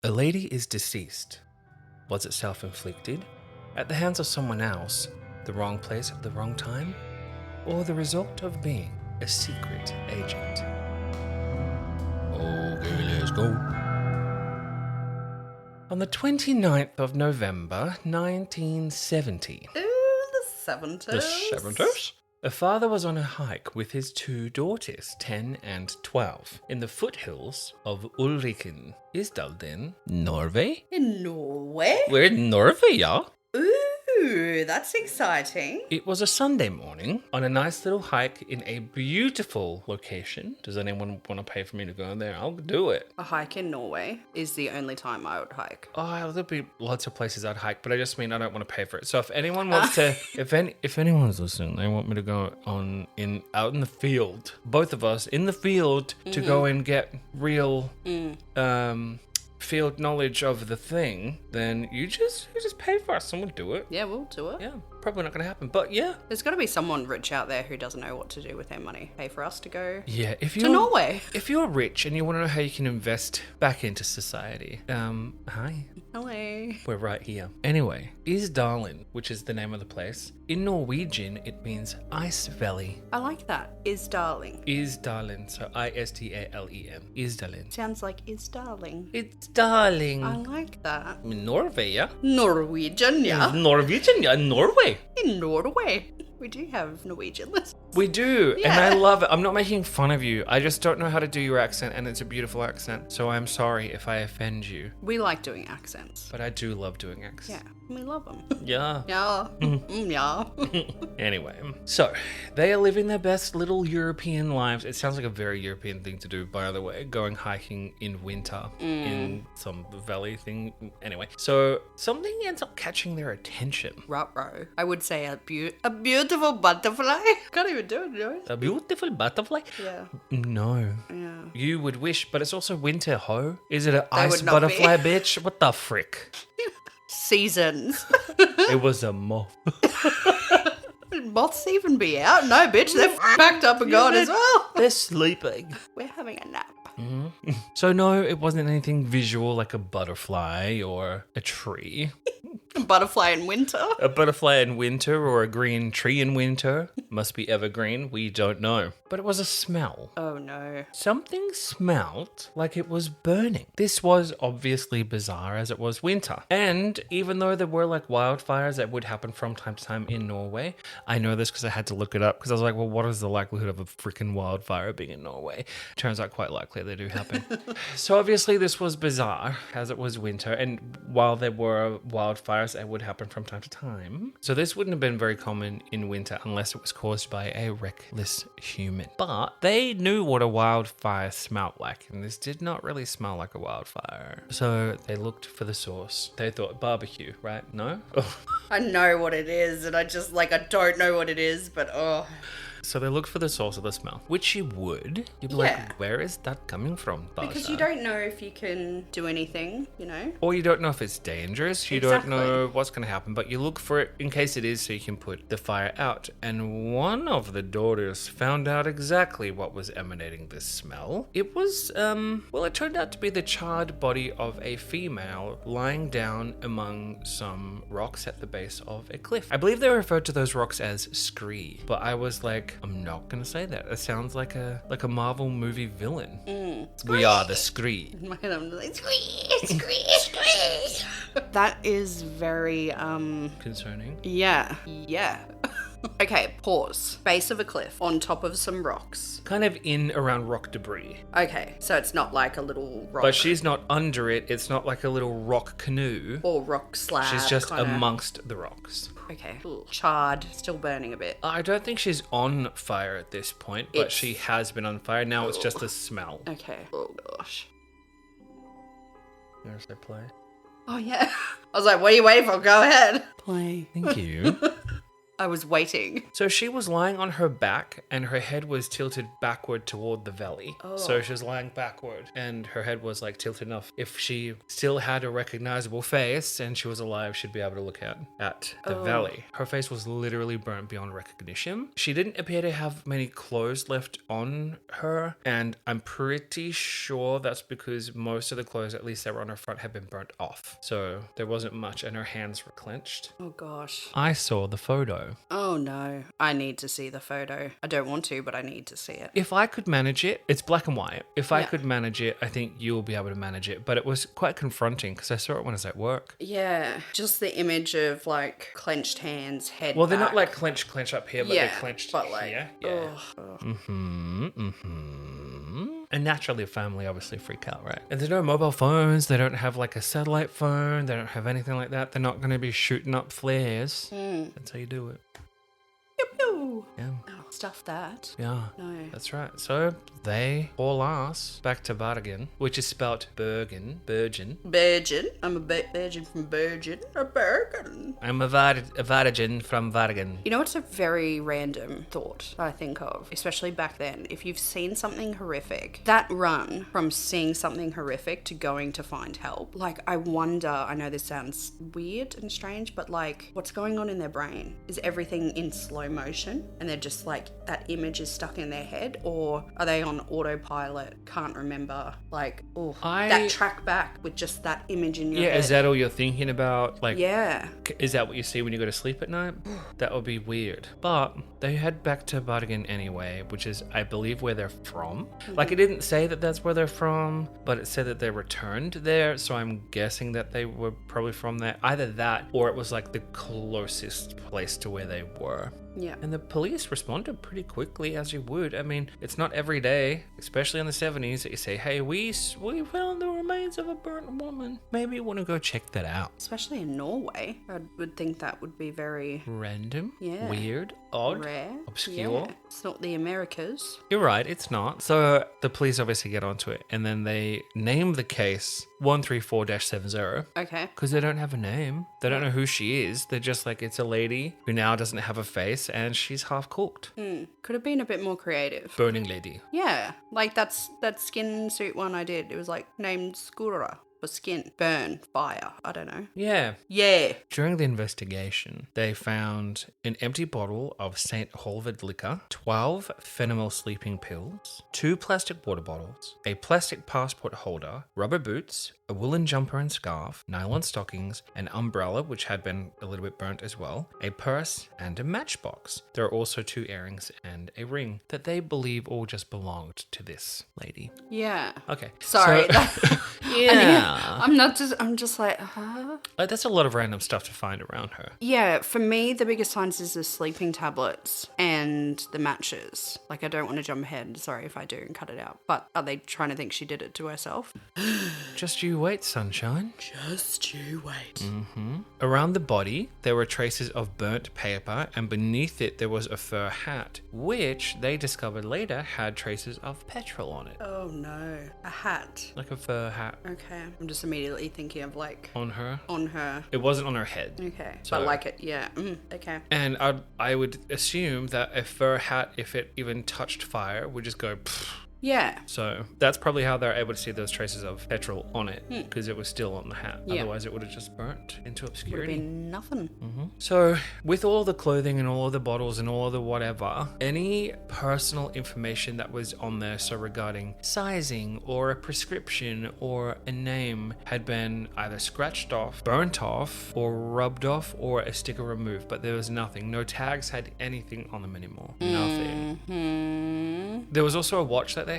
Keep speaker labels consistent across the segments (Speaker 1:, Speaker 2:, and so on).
Speaker 1: A lady is deceased. Was it self-inflicted? At the hands of someone else? The wrong place at the wrong time? Or the result of being a secret agent? Okay, let's go. On the 29th of November, 1970.
Speaker 2: Ooh, the 70s.
Speaker 1: The 70s? A father was on a hike with his two daughters, 10 and 12, in the foothills of Ulriken, Isdalen, Norway.
Speaker 2: In Norway?
Speaker 1: We're in Norway, yeah.
Speaker 2: Ooh, that's exciting.
Speaker 1: It was a Sunday morning on a nice little hike in a beautiful location. Does anyone want to pay for me to go there? I'll do it.
Speaker 2: A hike in Norway is the only time I would hike.
Speaker 1: Oh, there'll be lots of places I'd hike, but I just mean I don't want to pay for it. So if anyone wants to, if anyone's listening, they want me to go out in the field, both of us in the field to go and get real field knowledge of the thing, then you just pay for us. Someone do it.
Speaker 2: Yeah, we'll do it.
Speaker 1: Yeah, probably not going to happen, but yeah.
Speaker 2: There's got to be someone rich out there who doesn't know what to do with their money. Pay for us to go
Speaker 1: Yeah, if
Speaker 2: to
Speaker 1: you're
Speaker 2: Norway.
Speaker 1: If you're rich and you want to know how you can invest back into society, hi.
Speaker 2: Hello.
Speaker 1: We're right here. Anyway, Isdalen, which is the name of the place, in Norwegian it means ice valley.
Speaker 2: I like that. Is darling.
Speaker 1: Isdalen, so Isdalen. Isdalen.
Speaker 2: Sounds like is darling.
Speaker 1: It's darling.
Speaker 2: I like that.
Speaker 1: Norway, yeah?
Speaker 2: Norwegian, yeah.
Speaker 1: Norwegian, yeah, Norway.
Speaker 2: In Norway. We do have Norwegian listeners.
Speaker 1: We do,
Speaker 2: Yeah.
Speaker 1: and I love it. I'm not making fun of you. I just don't know how to do your accent, and it's a beautiful accent. So I'm sorry if I offend you,
Speaker 2: We like doing accents.
Speaker 1: but I do love doing accents.
Speaker 2: Yeah, we love them.
Speaker 1: Yeah.
Speaker 2: Yeah. Yeah.
Speaker 1: Anyway, so they are living their best little European lives. It sounds like a very European thing to do, by the way, going hiking in winter in some valley thing. Anyway, so something ends up catching their attention.
Speaker 2: Ruh-roh. I would say a beautiful butterfly. Can't even do it, Joyce.
Speaker 1: A beautiful butterfly?
Speaker 2: Yeah.
Speaker 1: No.
Speaker 2: Yeah.
Speaker 1: You would wish, but it's also winter, ho. Is it an
Speaker 2: That
Speaker 1: ice
Speaker 2: would not
Speaker 1: butterfly, bitch? What the frick?
Speaker 2: Seasons.
Speaker 1: It was a moth.
Speaker 2: Moths even be out? No, bitch. They're packed up and gone as well.
Speaker 1: They're sleeping.
Speaker 2: We're having a nap.
Speaker 1: So no, it wasn't anything visual like a butterfly or a tree.
Speaker 2: A butterfly in winter.
Speaker 1: A butterfly in winter or a green tree in winter. Must be evergreen. We don't know. But it was a smell.
Speaker 2: Oh no.
Speaker 1: Something smelled like it was burning. This was obviously bizarre as it was winter. And even though there were like wildfires that would happen from time to time in Norway, I know this because I had to look it up because I was like, well, what is the likelihood of a freaking wildfire being in Norway? Turns out quite likely they do happen. So obviously this was bizarre as it was winter. And while there were wildfires that would happen from time to time, so this wouldn't have been very common in winter unless it was caused by a reckless human. But they knew what a wildfire smelled like, and this did not really smell like a wildfire. So they looked for the source. They thought barbecue, right? No?
Speaker 2: I know what it is, and I don't know what it is, but oh.
Speaker 1: So they looked for the source of the smell, which you would. You'd be
Speaker 2: Yeah.
Speaker 1: like, where is that coming from, Tasha?
Speaker 2: Because you don't know if you can do anything, you know?
Speaker 1: Or you don't know if it's dangerous. You
Speaker 2: Exactly.
Speaker 1: don't know what's going to happen, but you look for it in case it is so you can put the fire out. And one of the daughters found out exactly what was emanating this smell. It was, it turned out to be the charred body of a female lying down among some rocks at the base of a cliff. I believe they referred to those rocks as scree, but I was like, I'm not going to say that. It sounds like a Marvel movie villain. We are the scree.
Speaker 2: In my head, I'm like, squeeze. That is very,
Speaker 1: Concerning.
Speaker 2: yeah. Okay, pause. Base of a cliff, on top of some rocks.
Speaker 1: Kind of in around rock debris.
Speaker 2: Okay, so it's not like a little rock.
Speaker 1: But she's not under it. It's not like a little rock canoe.
Speaker 2: or rock slab.
Speaker 1: She's just
Speaker 2: kinda.
Speaker 1: amongst the rocks.
Speaker 2: Okay, charred, still burning a bit.
Speaker 1: I don't think she's on fire at this point, but
Speaker 2: It's-
Speaker 1: she has been on fire. Now it's just the smell.
Speaker 2: Okay. Oh gosh.
Speaker 1: There's their play.
Speaker 2: Oh yeah. I was like, what are you waiting for? Go ahead. Play.
Speaker 1: Thank you.
Speaker 2: I was waiting.
Speaker 1: So she was lying on her back and her head was tilted backward toward the valley. So she was lying backward and her head was like tilted enough. If she still had a recognizable face and she was alive, she'd be able to look at the valley. Her face was literally burnt beyond recognition. She didn't appear to have many clothes left on her, and I'm pretty sure that's because most of the clothes, at least that were on her front, had been burnt off. So there wasn't much and her hands were clenched.
Speaker 2: Oh gosh.
Speaker 1: I saw the photo.
Speaker 2: Oh no. I need to see the photo. I don't want to, but I need to see it.
Speaker 1: If I could manage it, it's black and white. If I could manage it, I think you'll be able to manage it. But it was quite confronting because I saw it when I was at work.
Speaker 2: Yeah. Just the image of like clenched hands, head
Speaker 1: Well, they're not
Speaker 2: back.
Speaker 1: like clenched up here, but they're clenched
Speaker 2: but like,
Speaker 1: here. Yeah. And naturally, a family obviously freak out, right? And there's no mobile phones. They don't have like a satellite phone. They don't have anything like that. They're not going to be shooting up flares. That's how you do it.
Speaker 2: Pew, pew.
Speaker 1: Yeah.
Speaker 2: Oh, stuff that.
Speaker 1: Yeah.
Speaker 2: No.
Speaker 1: That's right. So they haul ass back to Bergen, which is spelt Bergen.
Speaker 2: Virgin. I'm a virgin from Virgin. A Bergen.
Speaker 1: I'm a virgin from Bergen.
Speaker 2: You know, it's a very random thought I think of, especially back then. If you've seen something horrific, that run from seeing something horrific to going to find help, like, I wonder, I know this sounds weird and strange, but like, what's going on in their brain? Is everything in slow motion and they're just like, that image is stuck in their head? Or are they on autopilot, can't remember, like, that track back with just that image in your head?
Speaker 1: Yeah, is that all you're thinking about? Like,
Speaker 2: yeah.
Speaker 1: Is that what you see when you go to sleep at night? That would be weird. But they head back to Bergen anyway, which is, I believe, where they're from. Like, it didn't say that that's where they're from, but it said that they returned there, so I'm guessing that they were probably from there. Either that, or it was like the closest place to where they were.
Speaker 2: Yeah.
Speaker 1: And the police responded pretty quickly, as you would. I mean, it's not every day, especially in the 70s, that you say, hey, we found the remains of a burnt woman. Maybe you want to go check that out.
Speaker 2: Especially in Norway. I would think that would be very...
Speaker 1: Random,
Speaker 2: Yeah.
Speaker 1: weird, odd,
Speaker 2: rare.
Speaker 1: obscure.
Speaker 2: Yeah. It's not the Americas.
Speaker 1: You're right, it's not. So the police obviously get onto it, and then they name the case 134-70.
Speaker 2: Okay.
Speaker 1: Because they don't have a name. They don't know who she is. They're just like, it's a lady who now doesn't have a face and she's half cooked.
Speaker 2: Could have been a bit more creative.
Speaker 1: Burning lady.
Speaker 2: Yeah. Like that skin suit one I did. It was like named Skura for skin. Burn. Fire. I don't know.
Speaker 1: Yeah.
Speaker 2: Yeah.
Speaker 1: During the investigation, they found an empty bottle of St. Holvard liquor, 12 Phenomel sleeping pills, 2 plastic water bottles, a plastic passport holder, rubber boots, a woolen jumper and scarf, nylon stockings, an umbrella which had been a little bit burnt as well, a purse, and a matchbox. There are also 2 earrings and a ring that they believe all just belonged to this lady.
Speaker 2: Yeah.
Speaker 1: Okay.
Speaker 2: Sorry.
Speaker 1: So, yeah.
Speaker 2: I'm just like,
Speaker 1: That's a lot of random stuff to find around her.
Speaker 2: Yeah, for me, the biggest signs is the sleeping tablets and the matches. Like, I don't want to jump ahead. Sorry if I do and cut it out. But are they trying to think she did it to herself?
Speaker 1: Just you wait, sunshine.
Speaker 2: Just you wait.
Speaker 1: Around the body, there were traces of burnt paper, and beneath it, there was a fur hat, which they discovered later had traces of petrol on it.
Speaker 2: Oh no. A hat.
Speaker 1: Like a fur hat
Speaker 2: Okay. I'm just immediately thinking of like
Speaker 1: on her.
Speaker 2: on her.
Speaker 1: It wasn't on her head.
Speaker 2: Okay.
Speaker 1: So-
Speaker 2: But like it, yeah. Okay.
Speaker 1: And I would assume that a fur hat, if it even touched fire, would just go pfft.
Speaker 2: Yeah.
Speaker 1: So that's probably how they're able to see those traces of petrol on it, because it was still on the hat.
Speaker 2: Yeah.
Speaker 1: Otherwise, it would have just burnt into
Speaker 2: Would have
Speaker 1: obscurity.
Speaker 2: been nothing.
Speaker 1: So, with all the clothing and all of the bottles and all of the whatever, any personal information that was on there, so regarding sizing or a prescription or a name, had been either scratched off, burnt off, or rubbed off, or a sticker removed. But there was nothing. No tags had anything on them anymore. Nothing. There was also a watch that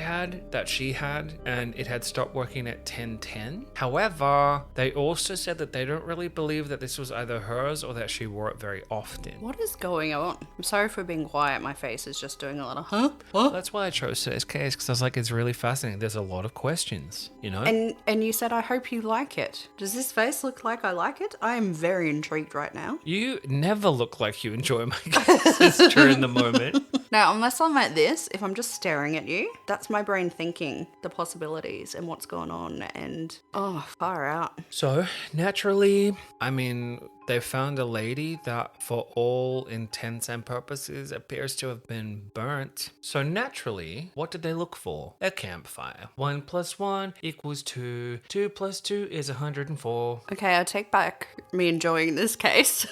Speaker 1: she had, and it had stopped working at 10:10. However, they also said that they don't really believe that this was either hers or that she wore it very often.
Speaker 2: What is going on? I'm sorry for being quiet. My face is just doing a lot of, huh? What?
Speaker 1: That's why I chose today's case, because I was like, it's really fascinating. There's a lot of questions, you know?
Speaker 2: And you said, I hope you like it. Does this face look like I like it? I am very intrigued right now.
Speaker 1: You never look like you enjoy my cases during the moment.
Speaker 2: Now, unless I'm like this, if I'm just staring at you, that's my brain thinking the possibilities and what's going on and, oh, far out.
Speaker 1: So, naturally, I mean, They found a lady that, for all intents and purposes, appears to have been burnt. So naturally, what did they look for? A campfire. 1 + 1 = 2. 2 + 2 is 104.
Speaker 2: Okay, I take back me enjoying this case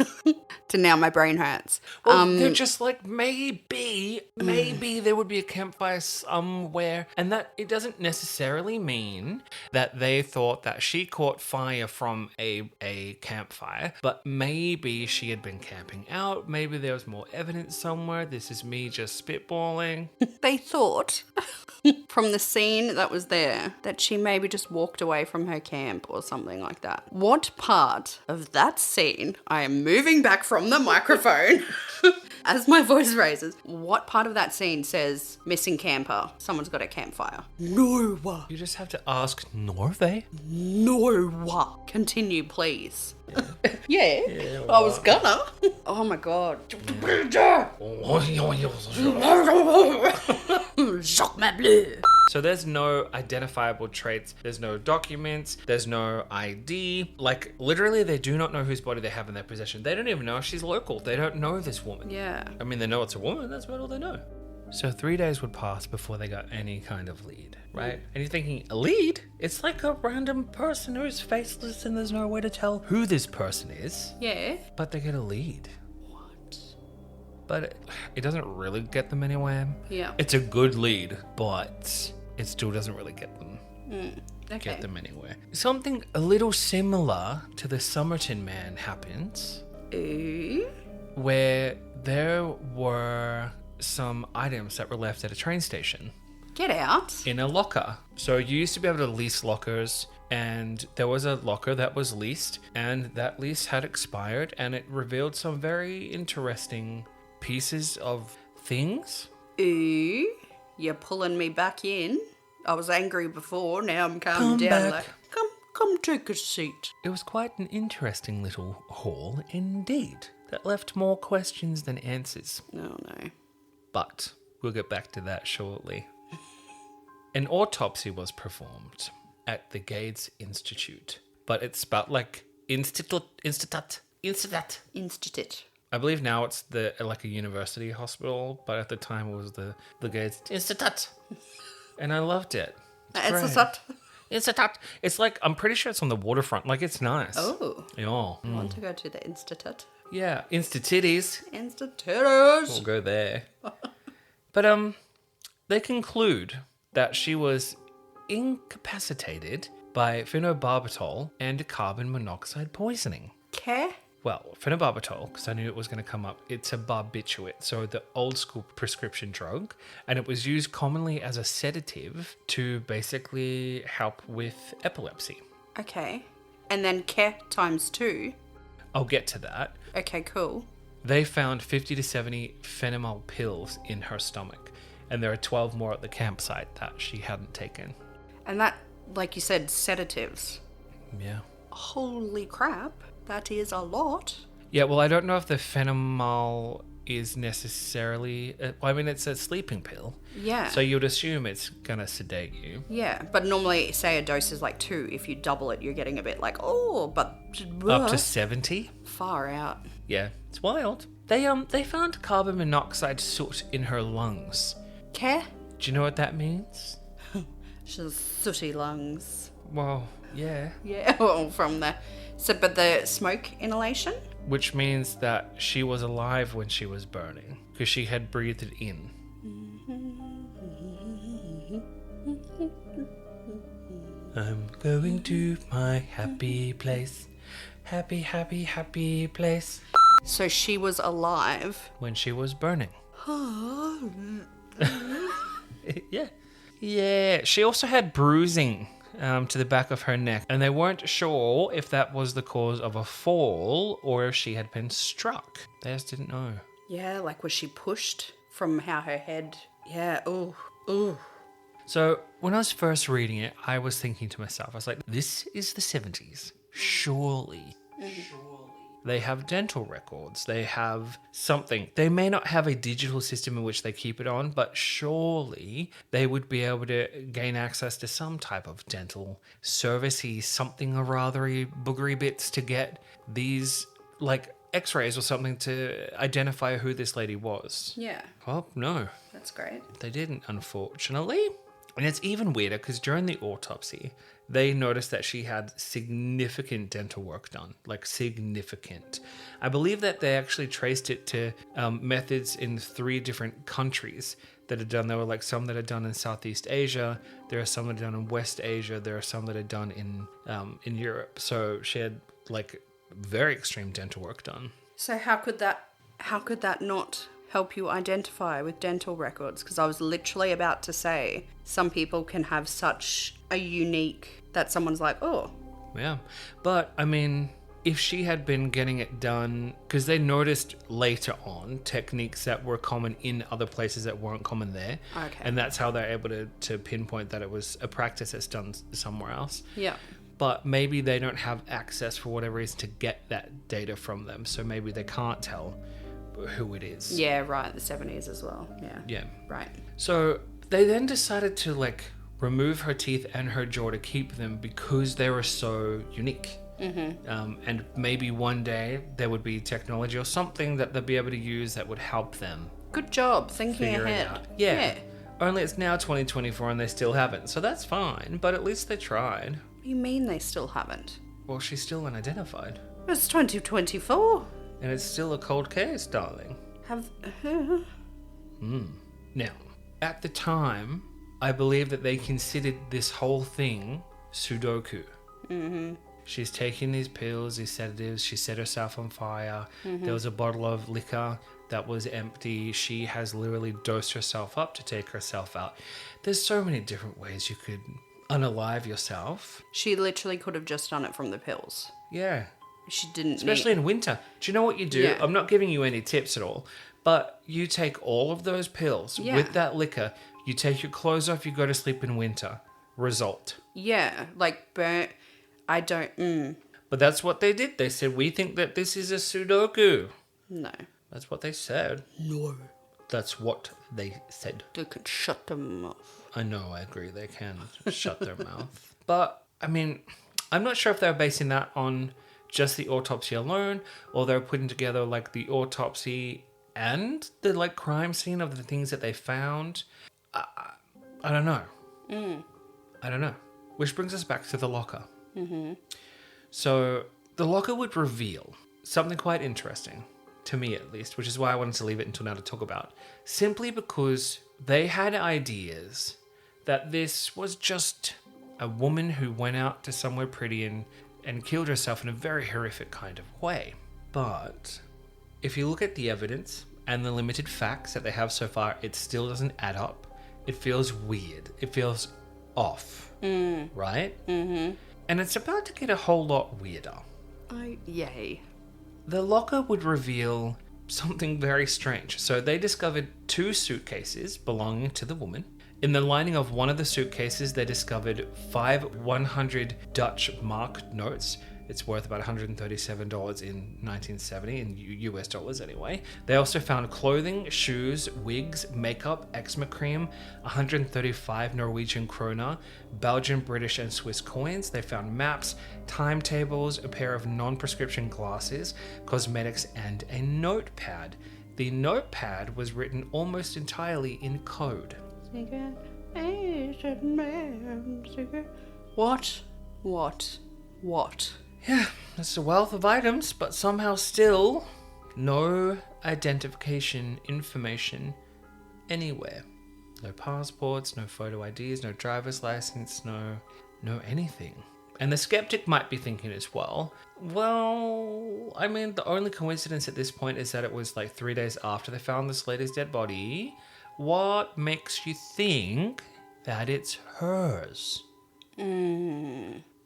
Speaker 2: to now my brain hurts.
Speaker 1: Well, they're just like, maybe there would be a campfire somewhere. And that it doesn't necessarily mean that they thought that she caught fire from a campfire, but maybe she had been camping out. Maybe there was more evidence somewhere. This is me just spitballing.
Speaker 2: They thought from the scene that was there that she maybe just walked away from her camp or something like that. What part of that scene, I am moving back from the microphone as my voice raises, what part of that scene says missing camper, someone's got a campfire? No.
Speaker 1: You just have to ask Norway.
Speaker 2: No. Continue, please. Yeah, I was gonna. Oh my god. Jacques Mableu.
Speaker 1: So there's no identifiable traits, there's no documents, there's no ID. Like, literally, they do not know whose body they have in their possession. They don't even know if she's local. They don't know this woman.
Speaker 2: Yeah.
Speaker 1: I mean, they know it's a woman, that's about all they know. So 3 days would pass before they got any kind of lead, right? And you're thinking, a lead? It's like a random person who's faceless and there's no way to tell who this person is.
Speaker 2: Yeah.
Speaker 1: But they get a lead. But it doesn't really get them anywhere.
Speaker 2: Yeah.
Speaker 1: It's a good lead, but it still doesn't really get them
Speaker 2: Okay.
Speaker 1: anywhere. Something a little similar to the Somerton man happens,
Speaker 2: Ooh.
Speaker 1: where there were some items that were left at a train station
Speaker 2: Get out.
Speaker 1: in a locker. So you used to be able to lease lockers, and there was a locker that was leased, and that lease had expired, and it revealed some very interesting pieces of things.
Speaker 2: Ooh. You're pulling me back in. I was angry before, now I'm calmed down.
Speaker 1: back.
Speaker 2: Like, come take a seat.
Speaker 1: It was quite an interesting little haul indeed, that left more questions than answers.
Speaker 2: Oh no.
Speaker 1: But we'll get back to that shortly. An autopsy was performed at the Gates Institute, but it's spelled like Institute.
Speaker 2: Institute.
Speaker 1: I believe now it's like a university hospital, but at the time it was the Gates Institute, and I loved it. Institute. It's like, I'm pretty sure it's on the waterfront. Like, it's nice.
Speaker 2: Oh.
Speaker 1: Yeah.
Speaker 2: I want to go to the Institute.
Speaker 1: Yeah. Institutes.
Speaker 2: Institutors.
Speaker 1: We'll go there. But they conclude that she was incapacitated by phenobarbital and carbon monoxide poisoning.
Speaker 2: Okay.
Speaker 1: Well, phenobarbital, because I knew it was going to come up, it's a barbiturate, so the old school prescription drug, and it was used commonly as a sedative to basically help with epilepsy.
Speaker 2: Okay. And then care ×2.
Speaker 1: I'll get to that.
Speaker 2: Okay, cool.
Speaker 1: They found 50 to 70 phenomyl pills in her stomach, and there are 12 more at the campsite that she hadn't taken.
Speaker 2: And that, like you said, sedatives.
Speaker 1: Yeah.
Speaker 2: Holy crap. That is a lot.
Speaker 1: Yeah, well, I don't know if the phenomyl is necessarily... I mean, it's a sleeping pill.
Speaker 2: Yeah.
Speaker 1: So you'd assume it's going to sedate you.
Speaker 2: Yeah, but normally, say a dose is like 2. If you double it, you're getting a bit like, oh, but...
Speaker 1: Up to 70?
Speaker 2: Far out.
Speaker 1: Yeah, it's wild. They found carbon monoxide soot in her lungs.
Speaker 2: Care?
Speaker 1: Do you know what that means?
Speaker 2: She's sooty lungs.
Speaker 1: Well, yeah.
Speaker 2: Yeah, well, from the... So, but the smoke inhalation?
Speaker 1: Which means that she was alive when she was burning, because she had breathed it in. I'm going to my happy place. Happy, happy, happy place.
Speaker 2: So she was alive.
Speaker 1: When she was burning. Yeah. Yeah. She also had bruising to the back of her neck, and they weren't sure if that was the cause of a fall or if she had been struck. They just didn't know.
Speaker 2: Yeah, like was she pushed from how her head... Yeah, ooh.
Speaker 1: So when I was first reading it, I was thinking to myself, I was like, this is the 70s. Surely. They have dental records. They have something. They may not have a digital system in which they keep it on, but surely they would be able to gain access to some type of dental servicey, something or othery, boogery bits to get these like x-rays or something to identify who this lady was?
Speaker 2: Yeah,
Speaker 1: Well, no,
Speaker 2: that's great.
Speaker 1: they didn't, unfortunately. And it's even weirder because during the autopsy, they noticed that she had significant dental work done, like significant. I believe that they actually traced it to methods in 3 different countries that are done. There were like some that are done in Southeast Asia. There are some that are done in West Asia. There are some that are done in Europe. So she had like very extreme dental work done.
Speaker 2: So how could that not help you identify with dental records? Because I was literally about to say some people can have such a unique that someone's like, oh.
Speaker 1: Yeah. But I mean, if she had been getting it done, because they noticed later on techniques that were common in other places that weren't common there.
Speaker 2: Okay.
Speaker 1: And that's how they're able to pinpoint that it was a practice that's done somewhere else.
Speaker 2: Yeah.
Speaker 1: But maybe they don't have access for whatever reason to get that data from them. So maybe they can't tell who it is.
Speaker 2: Yeah, right. The 70s as well. Yeah.
Speaker 1: Yeah.
Speaker 2: Right.
Speaker 1: So they then decided to like remove her teeth and her jaw to keep them because they were so unique. Mm-hmm. And maybe one day there would be technology or something that they'll be able to use that would help them.
Speaker 2: Good job thinking
Speaker 1: Figure it
Speaker 2: ahead.
Speaker 1: out. Yeah. Only it's now 2024 and they still haven't. So that's fine, but at least they tried.
Speaker 2: What do you mean they still haven't?
Speaker 1: Well, she's still unidentified.
Speaker 2: It's 2024.
Speaker 1: And it's still a cold case, darling.
Speaker 2: Have...
Speaker 1: Now, at the time, I believe that they considered this whole thing Sudoku. Mm-hmm. She's taking these pills, these sedatives. She set herself on fire. Mm-hmm. There was a bottle of liquor that was empty. She has literally dosed herself up to take herself out. There's so many different ways you could unalive yourself.
Speaker 2: She literally could have just done it from the pills.
Speaker 1: Yeah.
Speaker 2: She didn't
Speaker 1: Especially in winter. Do you know what you do?
Speaker 2: Yeah.
Speaker 1: I'm not giving you any tips at all. But you take all of those pills with that liquor. You take your clothes off. You go to sleep in winter. Result.
Speaker 2: Yeah. Like, I don't...
Speaker 1: But that's what they did. They said, we think that this is a Sudoku.
Speaker 2: No.
Speaker 1: That's what they said.
Speaker 2: No.
Speaker 1: That's what they said.
Speaker 2: They could shut them off.
Speaker 1: I know, I agree. They can shut their mouth. But, I mean, I'm not sure if they're basing that on just the autopsy alone, or they're putting together, like, the autopsy and the, like, crime scene of the things that they found. I don't know. I don't know. Which brings us back to the locker. Mm-hmm. So, the locker would reveal something quite interesting, to me at least, which is why I wanted to leave it until now to talk about. Simply because they had ideas that this was just a woman who went out to somewhere pretty and killed herself in a very horrific kind of way. But if you look at the evidence and the limited facts that they have so far, it still doesn't add up. It feels weird. It feels off. Right? Mm-hmm. And it's about to get a whole lot weirder.
Speaker 2: Yay.
Speaker 1: The locker would reveal something very strange. So they discovered 2 suitcases belonging to the woman. In the lining of one of the suitcases, they discovered 5 100 Dutch mark notes. It's worth about $137 in 1970, in US dollars anyway. They also found clothing, shoes, wigs, makeup, eczema cream, 135 Norwegian kroner, Belgian, British, and Swiss coins. They found maps, timetables, a pair of non-prescription glasses, cosmetics, and a notepad. The notepad was written almost entirely in code.
Speaker 2: What?
Speaker 1: Yeah, it's a wealth of items, but somehow still no identification information anywhere. No passports, no photo IDs, no driver's license, no anything. And the skeptic might be thinking as well, I mean, the only coincidence at this point is that it was like 3 days after they found this lady's dead body. What makes you think that it's hers?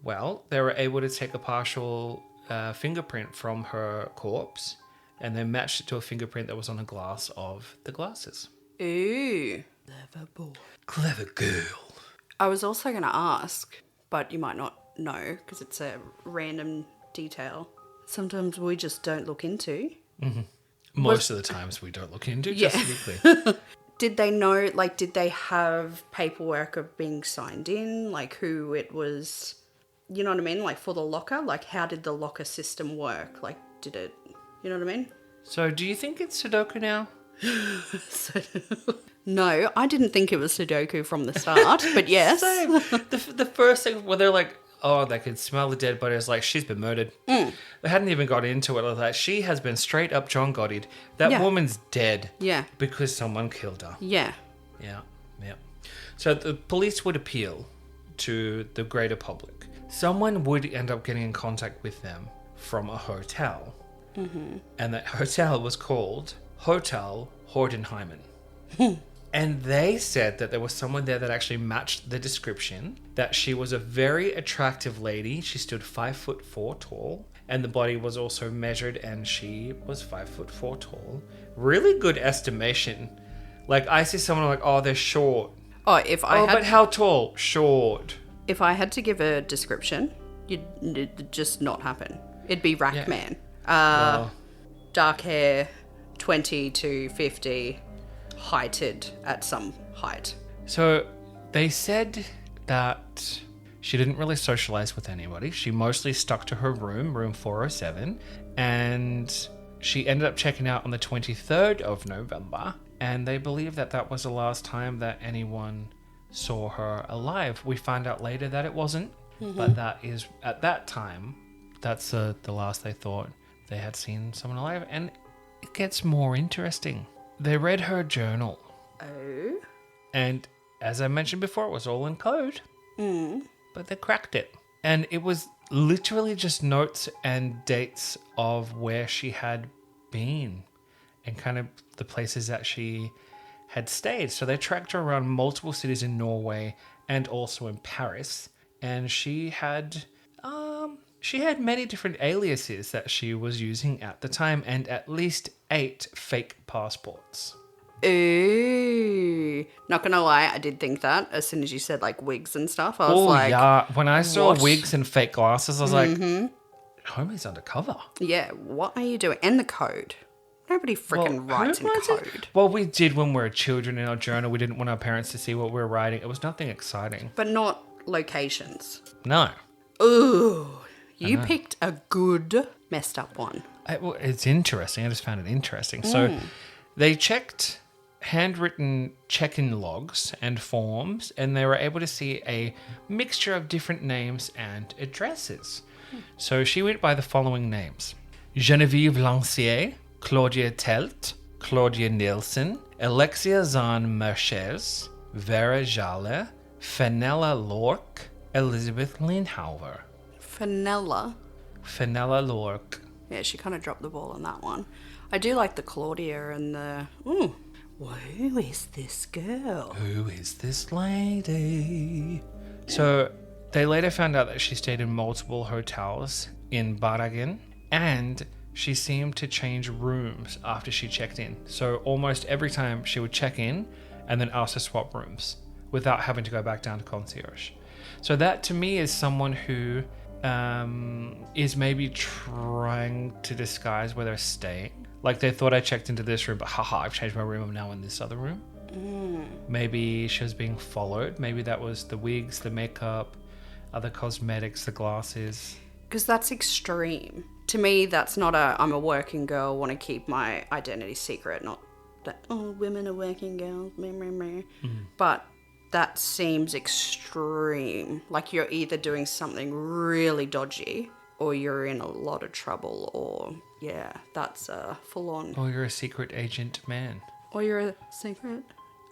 Speaker 1: Well, they were able to take a partial fingerprint from her corpse, and they matched it to a fingerprint that was on a glass of the glasses.
Speaker 2: Ooh. Clever boy.
Speaker 1: Clever girl.
Speaker 2: I was also going to ask, but you might not know because it's a random detail. Sometimes we just don't look into.
Speaker 1: Mm-hmm. Most of the times we don't look into, just to be clear.
Speaker 2: Did they know, like, did they have paperwork of being signed in? Like, who it was, you know what I mean? Like, for the locker? Like, how did the locker system work? Like, did it. You know what I mean?
Speaker 1: So do you think it's Sudoku now?
Speaker 2: No, I didn't think it was Sudoku from the start, but yes.
Speaker 1: Same. The first thing where they're like, oh, they could smell the dead body. It's like, she's been murdered. They hadn't even got into it. Like that. She has been straight up John Goddard. That woman's dead.
Speaker 2: Yeah.
Speaker 1: Because someone killed her.
Speaker 2: Yeah.
Speaker 1: Yeah. So the police would appeal to the greater public. Someone would end up getting in contact with them from a hotel. Mm-hmm. And that hotel was called Hotel Hordenheimen. And they said that there was someone there that actually matched the description, that she was a very attractive lady. She stood 5'4" tall, and the body was also measured, and she was 5'4" tall. Really good estimation. Like, I see someone like, oh, they're short.
Speaker 2: Oh,
Speaker 1: but how tall? Short.
Speaker 2: If I had to give a description, it'd just not happen. It'd be Rackman. Dark hair, 20 to 50, heighted at some height.
Speaker 1: So they said that she didn't really socialize with anybody. She mostly stuck to her room 407, and she ended up checking out on the 23rd of November, and they believe that that was the last time that anyone saw her alive. We find out later that it wasn't, but that is, at that time, that's the last they thought they had seen someone alive. And it gets more interesting. They read her journal.
Speaker 2: Oh?
Speaker 1: And as I mentioned before, it was all in code. But they cracked it. And it was literally just notes and dates of where she had been and kind of the places that she had stayed. So they tracked her around multiple cities in Norway and also in Paris. And she had many different aliases that she was using at the time, and at least 8 fake passports.
Speaker 2: Ooh. Not gonna lie, I did think that as soon as you said like wigs and stuff. I was like,
Speaker 1: yeah. When I saw
Speaker 2: what?
Speaker 1: wigs and fake glasses, I was like, homie's undercover.
Speaker 2: Yeah, what are you doing? And the code. Nobody freaking writes in code.
Speaker 1: Well, we did when we were children in our journal. We didn't want our parents to see what we were writing. It was nothing exciting.
Speaker 2: But not locations.
Speaker 1: No.
Speaker 2: Ooh. You picked a good messed up one.
Speaker 1: It's interesting. I just found it interesting. So they checked handwritten check-in logs and forms, and they were able to see a mixture of different names and addresses. So she went by the following names: Genevieve Lancier, Claudia Telt, Claudia Nielsen, Alexia Zahn Merches, Vera Jale, Fenella Lork, Elizabeth Linhauer.
Speaker 2: Fenella
Speaker 1: Lork.
Speaker 2: Yeah, she kind of dropped the ball on that one. I do like the Claudia and the... Ooh, who is this girl?
Speaker 1: Who is this lady? So they later found out that she stayed in multiple hotels in Baragen, and she seemed to change rooms after she checked in. So almost every time she would check in and then ask to swap rooms without having to go back down to concierge. So that to me is someone who is maybe trying to disguise where they're staying. Like they thought I checked into this room, but haha, I've changed my room, I'm now in this other room. Maybe she was being followed. Maybe that was the wigs, the makeup, other cosmetics, the glasses.
Speaker 2: Because that's extreme. To me, that's not I'm a working girl, want to keep my identity secret. Not that, oh, women are working girls. Meh, meh, meh. But that seems extreme. Like you're either doing something really dodgy or you're in a lot of trouble, or, yeah, that's a full-on...
Speaker 1: Or you're a secret agent man.
Speaker 2: Or you're a secret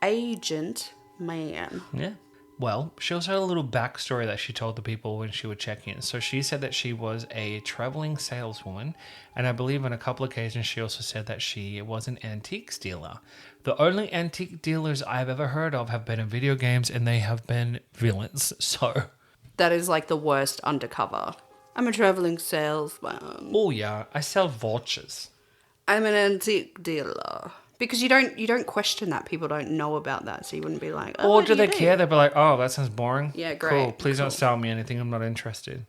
Speaker 2: agent man.
Speaker 1: Yeah. Well, she also had a little backstory that she told the people when she would check in. So she said that she was a traveling saleswoman, and I believe on a couple occasions she also said that she was an antiques dealer. The only antique dealers I've ever heard of have been in video games, and they have been villains, so...
Speaker 2: That is like the worst undercover. I'm a traveling salesman.
Speaker 1: Oh yeah, I sell watches.
Speaker 2: I'm an antique dealer. Because you don't question that. People don't know about that, so you wouldn't be like, oh,
Speaker 1: or do they care? They'd be like, oh, that sounds boring.
Speaker 2: Yeah, great.
Speaker 1: Cool, please don't sell me anything, I'm not interested.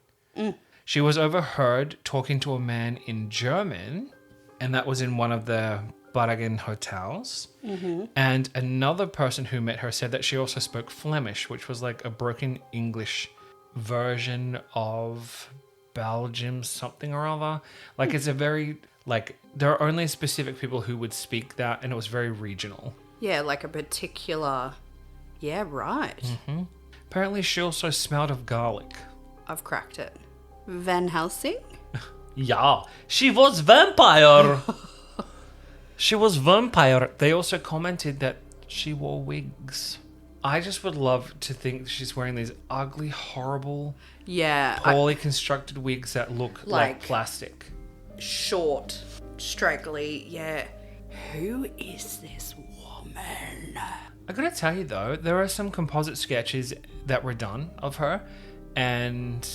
Speaker 1: She was overheard talking to a man in German, and that was in one of the Baragen hotels. And another person who met her said that she also spoke Flemish, which was like a broken English version of Belgium something or other. Like it's a very, like, there are only specific people who would speak that, and it was very regional.
Speaker 2: Yeah, like a particular... Yeah, right.
Speaker 1: Apparently she also smelled of garlic.
Speaker 2: I've cracked it. Van Helsing?
Speaker 1: Yeah, she was vampire. She was vampire. They also commented that she wore wigs. I just would love to think she's wearing these ugly, horrible,
Speaker 2: Yeah.
Speaker 1: poorly constructed wigs that look like plastic.
Speaker 2: Short, straggly, yeah. Who is this woman?
Speaker 1: I gotta tell you though, there are some composite sketches that were done of her, and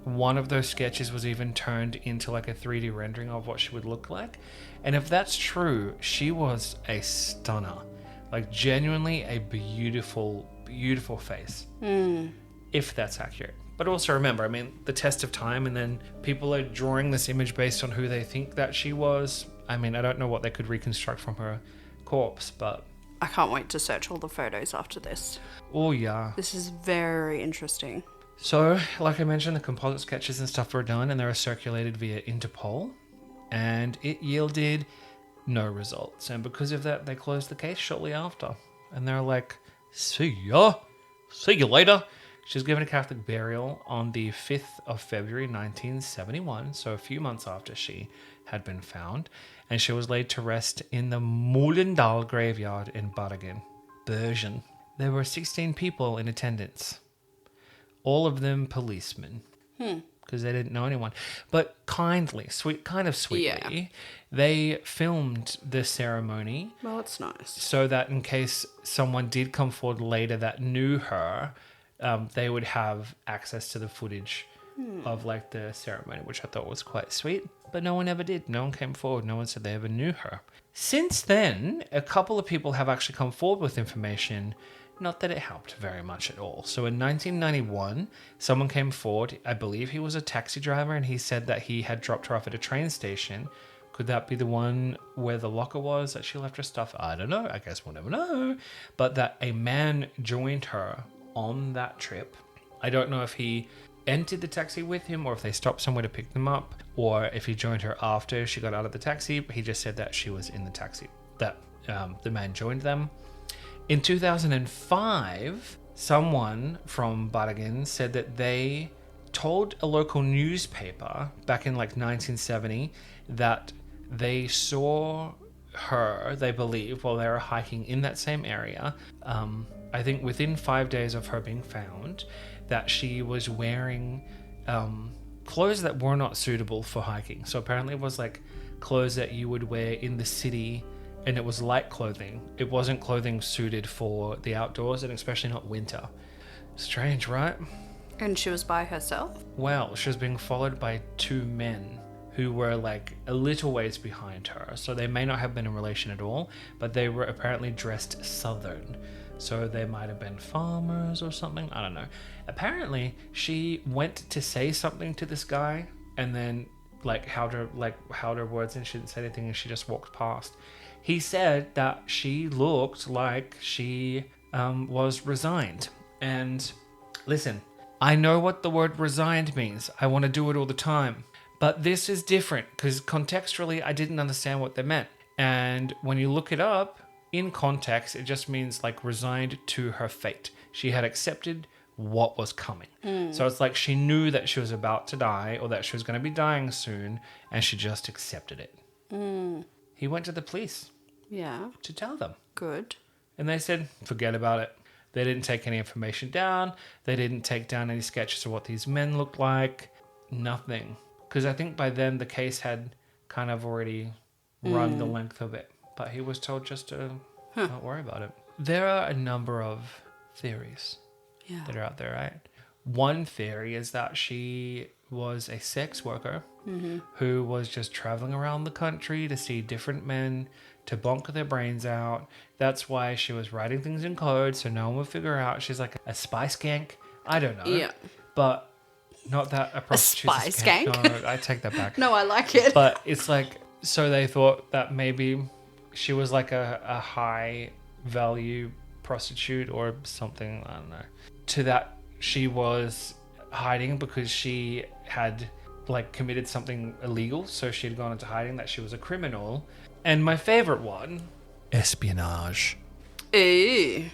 Speaker 1: one of those sketches was even turned into like a 3D rendering of what she would look like. And if that's true, she was a stunner. Like genuinely a beautiful, beautiful face. If that's accurate. But also remember, I mean, the test of time, and then people are drawing this image based on who they think that she was. I mean, I don't know what they could reconstruct from her corpse, but...
Speaker 2: I can't wait to search all the photos after this.
Speaker 1: Oh, yeah.
Speaker 2: This is very interesting.
Speaker 1: So, like I mentioned, the composite sketches and stuff were done, and they were circulated via Interpol, and it yielded no results. And because of that, they closed the case shortly after. And they're like, see ya. See you later. She was given a Catholic burial on the 5th of February 1971, so a few months after she had been found, and she was laid to rest in the Moulendal graveyard in Bergen. There were 16 people in attendance, all of them policemen, because they didn't know anyone. But kind of sweetly, they filmed the ceremony.
Speaker 2: Well, it's nice.
Speaker 1: So that in case someone did come forward later that knew her, they would have access to the footage of like the ceremony, which I thought was quite sweet. But no one ever did. No one came forward. No one said they ever knew her. Since then, a couple of people have actually come forward with information. Not that it helped very much at all. So in 1991, someone came forward. I believe he was a taxi driver, and he said that he had dropped her off at a train station. Could that be the one where the locker was that she left her stuff? I don't know. I guess we'll never know. But that a man joined her on that trip. I don't know if he entered the taxi with him, or if they stopped somewhere to pick them up, or if he joined her after she got out of the taxi. He just said that she was in the taxi, that the man joined them. In 2005, someone from Bergen said that they told a local newspaper back in like 1970 that they saw her, they believe, while they were hiking in that same area. I think within 5 days of her being found, that she was wearing clothes that were not suitable for hiking. So apparently it was like clothes that you would wear in the city, and it was light clothing. It wasn't clothing suited for the outdoors, and especially not winter. Strange, right?
Speaker 2: And she was by herself?
Speaker 1: Well, she was being followed by two men who were like a little ways behind her. So they may not have been in relation at all, but they were apparently dressed southern. So they might have been farmers or something. I don't know. Apparently, she went to say something to this guy, and then held her words, and she didn't say anything, and she just walked past. He said that she looked like she was resigned. And listen, I know what the word resigned means. I want to do it all the time. But this is different, because contextually, I didn't understand what they meant. And when you look it up, in context, it just means like resigned to her fate. She had accepted what was coming. So it's like she knew that she was about to die, or that she was going to be dying soon, and she just accepted it. He went to the police to tell them.
Speaker 2: Good.
Speaker 1: And they said, forget about it. They didn't take any information down. They didn't take down any sketches of what these men looked like. Nothing. Because I think by then the case had kind of already run the length of it. But he was told just to not worry about it. There are a number of theories that are out there, right? One theory is that she was a sex worker who was just traveling around the country to see different men, to bonk their brains out. That's why she was writing things in code so no one would figure out. She's like a spy skank. I don't know.
Speaker 2: Yeah.
Speaker 1: But not that a prostitute's
Speaker 2: spy skank?
Speaker 1: No, I take that back.
Speaker 2: No, I like it.
Speaker 1: But it's like, so they thought that maybe she was like a high value prostitute or something. I don't know. To that, she was hiding because she had like committed something illegal, so she had gone into hiding, that she was a criminal. And my favorite one, espionage.
Speaker 2: Ooh.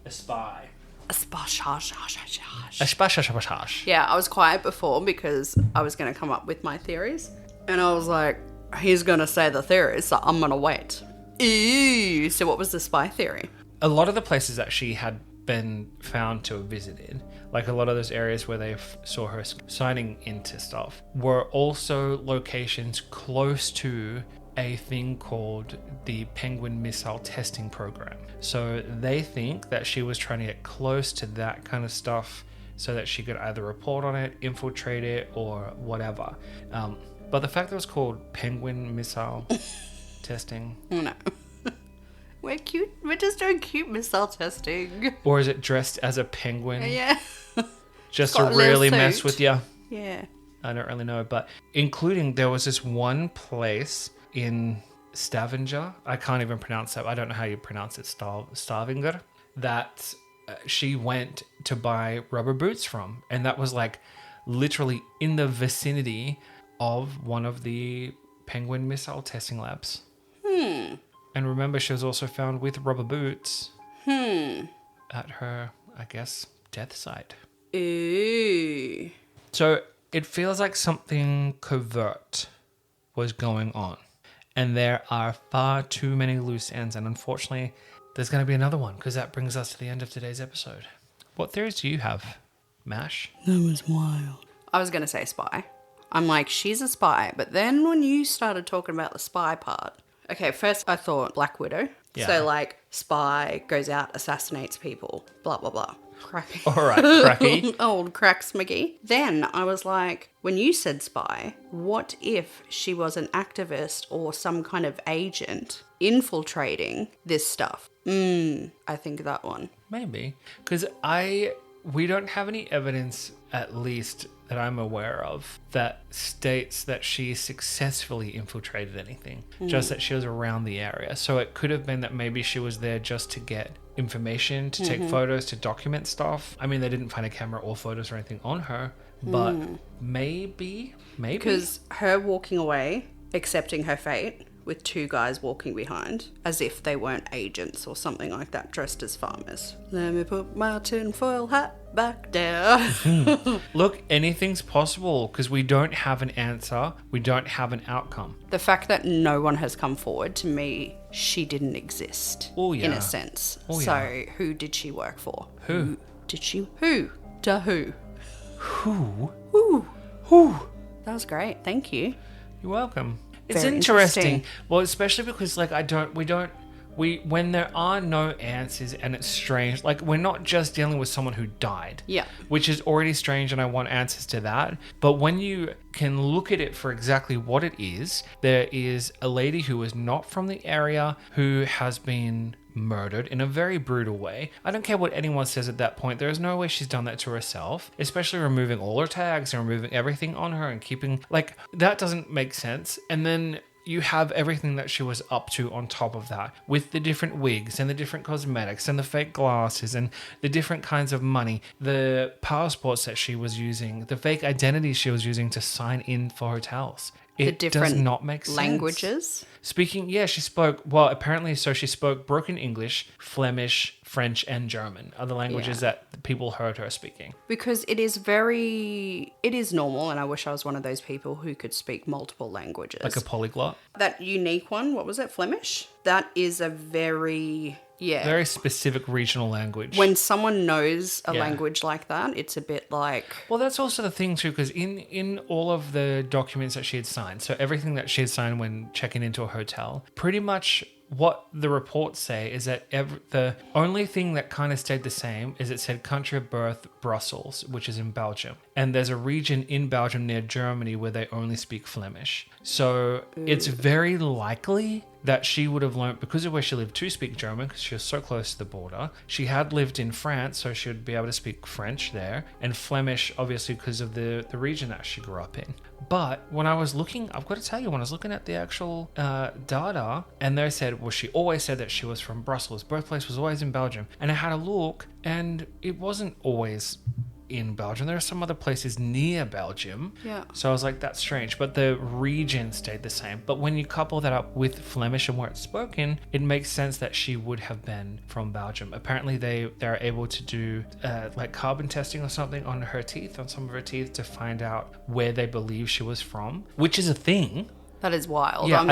Speaker 1: A spy.
Speaker 2: A spash.
Speaker 1: Yeah.
Speaker 2: Yeah, I was quiet before because I was going to come up with my theories. And I was like, he's going to say the theories, so I'm going to wait. Ooh. So what was the spy theory?
Speaker 1: A lot of the places that she had been found to have visited, like a lot of those areas where they saw her signing into stuff, were also locations close to a thing called the Penguin Missile Testing Program. So they think that she was trying to get close to that kind of stuff so that she could either report on it, infiltrate it, or whatever. But the fact that it was called Penguin Missile Testing...
Speaker 2: No. We're cute. We're just doing cute missile testing.
Speaker 1: Or is it dressed as a penguin?
Speaker 2: Yeah.
Speaker 1: Just to
Speaker 2: Got a little
Speaker 1: really
Speaker 2: suit.
Speaker 1: mess with you?
Speaker 2: Yeah.
Speaker 1: I don't really know. But including, there was this one place in Stavanger. I can't even pronounce that. I don't know how you pronounce it. Stavanger. That she went to buy rubber boots from. And that was like literally in the vicinity of one of the penguin missile testing labs. And remember, she was also found with rubber boots at her, I guess, death site.
Speaker 2: Ooh.
Speaker 1: So it feels like something covert was going on. And there are far too many loose ends. And unfortunately, there's going to be another one, because that brings us to the end of today's episode. What theories do you have, Mash?
Speaker 2: That was wild. I was going to say spy. I'm like, she's a spy. But then when you started talking about the spy part... Okay, first I thought Black Widow.
Speaker 1: Yeah.
Speaker 2: So like, spy, goes out, assassinates people, blah, blah, blah. Cracky.
Speaker 1: All right, cracky.
Speaker 2: Old Cracks McGee. Then I was like, when you said spy, what if she was an activist or some kind of agent infiltrating this stuff? I think that one.
Speaker 1: Maybe. Because we don't have any evidence, at least that I'm aware of, that states that she successfully infiltrated anything. Just that she was around the area. So it could have been that maybe she was there just to get information, to take photos, to document stuff. I mean, they didn't find a camera or photos or anything on her, but maybe.
Speaker 2: Because her walking away, accepting her fate, with two guys walking behind, as if they weren't agents or something like that, dressed as farmers. Let me put my tinfoil hat back there.
Speaker 1: Look, anything's possible, because we don't have an answer. We don't have an outcome.
Speaker 2: The fact that no one has come forward, to me, she didn't exist.
Speaker 1: Oh, yeah.
Speaker 2: In a sense.
Speaker 1: Oh,
Speaker 2: so
Speaker 1: yeah.
Speaker 2: who did she work for?
Speaker 1: Who?
Speaker 2: Did she? Who? To who?
Speaker 1: Who?
Speaker 2: Who? That was great. Thank you.
Speaker 1: You're welcome. It's
Speaker 2: Very
Speaker 1: interesting. Well, especially because when there are no answers and it's strange, like we're not just dealing with someone who died.
Speaker 2: Yeah.
Speaker 1: Which is already strange, and I want answers to that. But when you can look at it for exactly what it is, there is a lady who is not from the area who has been murdered in a very brutal way. I don't care what anyone says at that point. There is no way she's done that to herself, especially removing all her tags and removing everything on her and keeping, like, that doesn't make sense. And then you have everything that she was up to on top of that, with the different wigs and the different cosmetics and the fake glasses and the different kinds of money, the passports that she was using, the fake identities she was using to sign in for hotels. It does not make sense.
Speaker 2: Languages?
Speaker 1: She spoke, well, apparently, so she spoke broken English, Flemish, French, and German are the languages that people heard her speaking.
Speaker 2: Because it is normal, and I wish I was one of those people who could speak multiple languages.
Speaker 1: Like a polyglot?
Speaker 2: That unique one, what was it, Flemish? That is a very
Speaker 1: specific regional language.
Speaker 2: When someone knows a language like that, it's a bit like...
Speaker 1: Well, that's also the thing too, because in all of the documents that she had signed, so everything that she had signed when checking into a hotel, pretty much what the reports say is that the only thing that kind of stayed the same is it said country of birth, Brussels, which is in Belgium. And there's a region in Belgium near Germany where they only speak Flemish. So it's very likely that she would have learned, because of where she lived, to speak German, because she was so close to the border. She had lived in France, so she would be able to speak French there. And Flemish, obviously, because of the region that she grew up in. But when I was looking, I've got to tell you, when I was looking at the actual data, and they said, well, she always said that she was from Brussels. Birthplace was always in Belgium. And I had a look, and it wasn't always in Belgium. There are some other places near Belgium.
Speaker 2: Yeah.
Speaker 1: So I was like, that's strange. But the region stayed the same. But when you couple that up with Flemish and where it's spoken, it makes sense that she would have been from Belgium. Apparently, they're able to do like carbon testing or something on her teeth, on some of her teeth, to find out where they believe she was from, which is a thing.
Speaker 2: That is wild.
Speaker 1: Yeah,
Speaker 2: I'm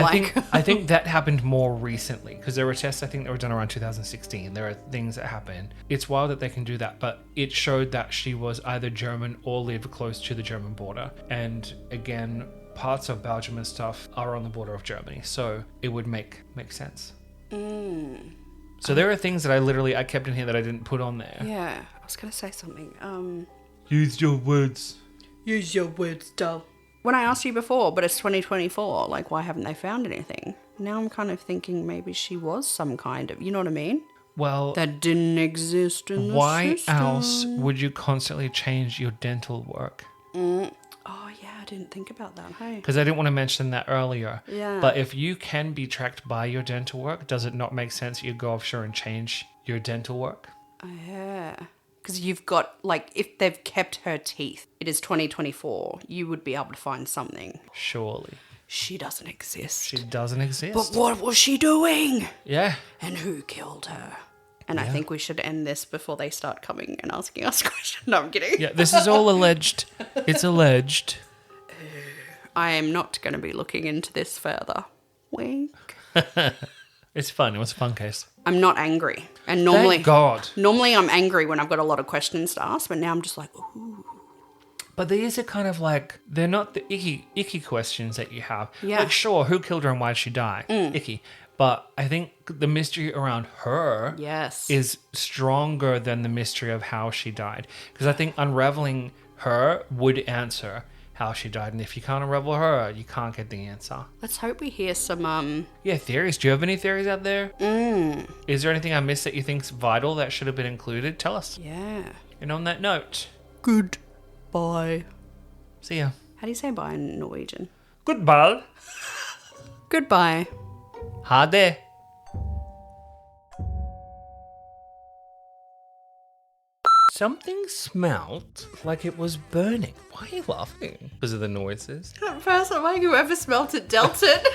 Speaker 1: I think that happened more recently because there were tests, I think, that were done around 2016. There are things that happen. It's wild that they can do that, but it showed that she was either German or lived close to the German border. And again, parts of Belgium and stuff are on the border of Germany, so it would make sense. So there are things that I kept in here that I didn't put on there.
Speaker 2: Yeah, I was going to say something.
Speaker 1: Use your words.
Speaker 2: Use your words, doll. When I asked you before, but it's 2024, like, why haven't they found anything? Now I'm kind of thinking maybe she was some kind of, you know what I mean?
Speaker 1: Well,
Speaker 2: That didn't exist in the
Speaker 1: why
Speaker 2: system.
Speaker 1: else would you constantly change your dental work?
Speaker 2: Oh, yeah, I didn't think about that, hey?
Speaker 1: Because I didn't want to mention that earlier.
Speaker 2: Yeah.
Speaker 1: But if you can be tracked by your dental work, does it not make sense you go offshore and change your dental work?
Speaker 2: Oh, yeah. Because you've got, like, if they've kept her teeth, it is 2024, you would be able to find something.
Speaker 1: Surely.
Speaker 2: She doesn't exist.
Speaker 1: She doesn't exist.
Speaker 2: But what was she doing?
Speaker 1: Yeah.
Speaker 2: And who killed her? And I think we should end this before they start coming and asking us questions. No, I'm kidding.
Speaker 1: Yeah, this is all alleged. It's alleged.
Speaker 2: I am not going to be looking into this further. Wink.
Speaker 1: It's fun. It was a fun case.
Speaker 2: I'm not angry. And normally,
Speaker 1: Thank God.
Speaker 2: Normally I'm angry when I've got a lot of questions to ask, but now I'm just like, ooh.
Speaker 1: But these are kind of like, they're not the icky questions that you have.
Speaker 2: Yeah.
Speaker 1: Like, sure, who killed her and why did she die? Icky. But I think the mystery around her
Speaker 2: Yes.
Speaker 1: is stronger than the mystery of how she died. Because I think unraveling her would answer how she died. And if you can't unravel her, you can't get the answer.
Speaker 2: Let's hope we hear some,
Speaker 1: Yeah, theories. Do you have any theories out there? Is there anything I missed that you think's vital that should have been included? Tell us.
Speaker 2: yeah.
Speaker 1: And on that note,
Speaker 2: Goodbye.
Speaker 1: see ya.
Speaker 2: How do you say bye in Norwegian?
Speaker 1: Goodbye.
Speaker 2: Goodbye.
Speaker 1: Ha det. Something smelt like it was burning. Why are you laughing? Because of the noises?
Speaker 2: At first, I'm like, whoever smelt it dealt it.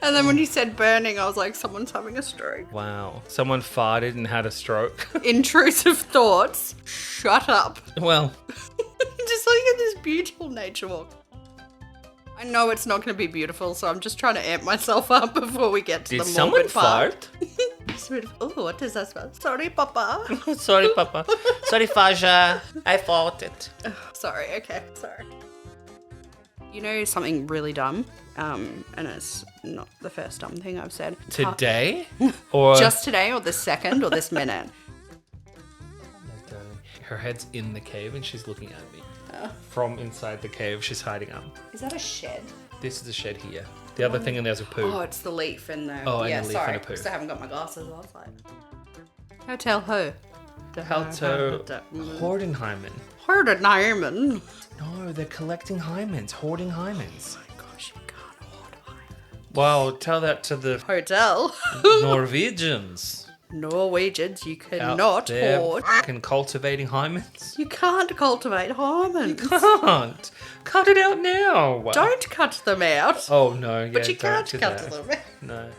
Speaker 2: And then when you said burning, I was like, someone's having a stroke.
Speaker 1: Wow. Someone farted and had a stroke.
Speaker 2: Intrusive thoughts. Shut up.
Speaker 1: Well,
Speaker 2: Just look at this beautiful nature walk. I know it's not going to be beautiful, so I'm just trying to amp myself up before we get to
Speaker 1: did
Speaker 2: the
Speaker 1: someone
Speaker 2: morbid part.
Speaker 1: fart?
Speaker 2: Oh, what does that smell? Sorry, Papa.
Speaker 1: Sorry, Papa. Sorry, Faja. I farted.
Speaker 2: Sorry, okay, sorry. You know something really dumb? And it's not the first dumb thing I've said.
Speaker 1: Today? Or
Speaker 2: Just today, or this second, or this minute?
Speaker 1: her head's in the cave and she's looking at me. From inside the cave, she's hiding up.
Speaker 2: Is that a shed?
Speaker 1: This is a shed here. The other thing in there's a poo.
Speaker 2: Oh, it's the leaf and the...
Speaker 1: Oh, and
Speaker 2: yeah,
Speaker 1: the leaf
Speaker 2: sorry.
Speaker 1: and a poo.
Speaker 2: Because I haven't got my glasses last night. Hotel who?
Speaker 1: Halto Hordenheimen.
Speaker 2: Hordenheimen.
Speaker 1: No, they're collecting hymens, hoarding hymens.
Speaker 2: Oh my gosh, you can't hoard hymens.
Speaker 1: Wow, tell that to the
Speaker 2: Hotel.
Speaker 1: Norwegians.
Speaker 2: Norwegians, you
Speaker 1: Out
Speaker 2: cannot
Speaker 1: there
Speaker 2: hoard.
Speaker 1: fucking cultivating hymens.
Speaker 2: You can't cultivate hymens.
Speaker 1: Can't. Cut it out now.
Speaker 2: Don't cut them out.
Speaker 1: Oh, no. Yeah,
Speaker 2: But you
Speaker 1: don't
Speaker 2: can't
Speaker 1: do
Speaker 2: cut
Speaker 1: that.
Speaker 2: them out.
Speaker 1: No.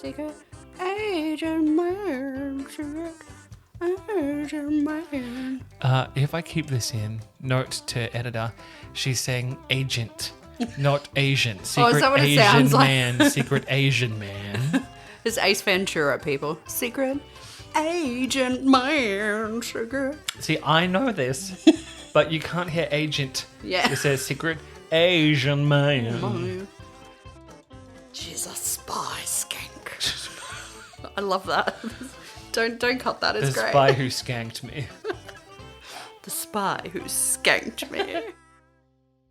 Speaker 2: Secret agent man. Secret agent man.
Speaker 1: If I keep this in, note to editor, she's saying agent, not Asian. Secret
Speaker 2: is that what it
Speaker 1: Asian
Speaker 2: sounds like?
Speaker 1: man. Secret Asian man.
Speaker 2: It's Ace Ventura, people. Secret agent man. Secret.
Speaker 1: See, I know this, but you can't hear agent.
Speaker 2: Yeah.
Speaker 1: It says secret Asian man.
Speaker 2: She's a spy skank. I love that. Don't cut that. It's
Speaker 1: The
Speaker 2: great.
Speaker 1: spy who skanked me.
Speaker 2: The spy who skanked me.